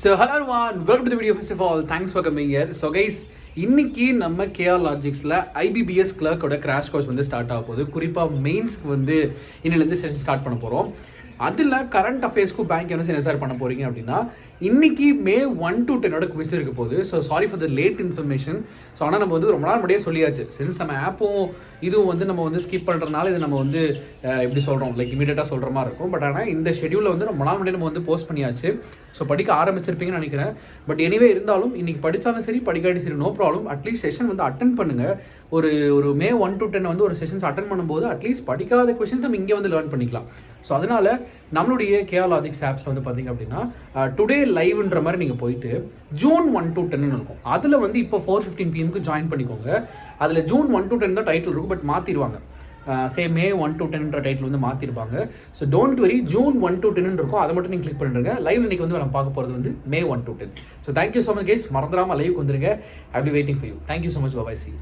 So hello everyone, welcome to the video. First of all, thanks for coming here. So guys, இன்னைக்கு நம்ம KNLogicsல IBBS கிளர்க்கோட crash course வந்து start ஆக போகுது. குறிப்பாக மெயின்ஸ்க்கு வந்து இன்னிலேருந்து செஷன் ஸ்டார்ட் பண்ண போகிறோம். அதில் கரண்ட் அஃபேர்ஸ்க்கு பேங்க் என்ன சார் பண்ண போகிறீங்க அப்படின்னா, இன்னைக்கு May 1 to 10 குவிஸ் இருக்க போகுது. So sorry for the late information. So ஆனால் நம்ம வந்து ரொம்ப நாள் முன்னாடியே சொல்லியாச்சு. சின்ஸ் நம்ம ஆப்பும் இதுவும் வந்து நம்ம வந்து ஸ்கிப் பண்ணுறதுனால இது நம்ம வந்து எப்படி சொல்கிறோம், லைக் இமீடியட்டாக சொல்கிற மாதிரி இருக்கும். பட் ஆனால் இந்த ஷெடியூலில் வந்து ரொம்ப நாள் முன்னாடி நம்ம வந்து போஸ்ட் பண்ணியாச்சு. ஸோ படிக்க ஆரம்பிச்சிருப்பீங்கன்னு நினைக்கிறேன். பட் எனிவே இருந்தாலும் இன்றைக்கி படித்தாலும் சரி படிக்காட்டி சரி நோ ப்ராப்ளம். அட்லீஸ்ட் செஷன் வந்து அட்டன் பண்ணுங்கள். ஒரு May 1 to 10 வந்து ஒரு செஷன்ஸ் அட்டன் பண்ணும்போது அட்லீஸ்ட் படிக்காத கொஷின்ஸ் நம்ம இங்கே வந்து லேர்ன் பண்ணிக்கலாம். ஸோ அதனால் நம்மளுடைய KNLogics ஆப்ஸில் வந்து பார்த்திங்க அப்படின்னா டுடே லைவ்ன்ற மாதிரி நீங்கள் போயிட்டு June 1 to 10 இருக்கும். அதில் வந்து இப்போ 4:15 PM ஜாயின் பண்ணிக்கோங்க. அதில் June 1 to 10 தான் டைட்டில் இருக்கும். பட் மாற்றிடுவாங்க. May 1 to 10 டைட்டில் வந்து மாற்றிருப்பாங்க. So don't worry, June 1 to 10 இருக்கும். அதை மட்டும் நீங்கள் கிளிக் பண்ணிடுங்க. லைவ் இன்னைக்கு வந்து நம்ம பார்க்க போகிறது வந்து May 1 to 10. So thank you so much guys. மறந்துடாமல் லைவுக்கு வந்துருங்க. I will be waiting for you. Thank you so much. Bye. C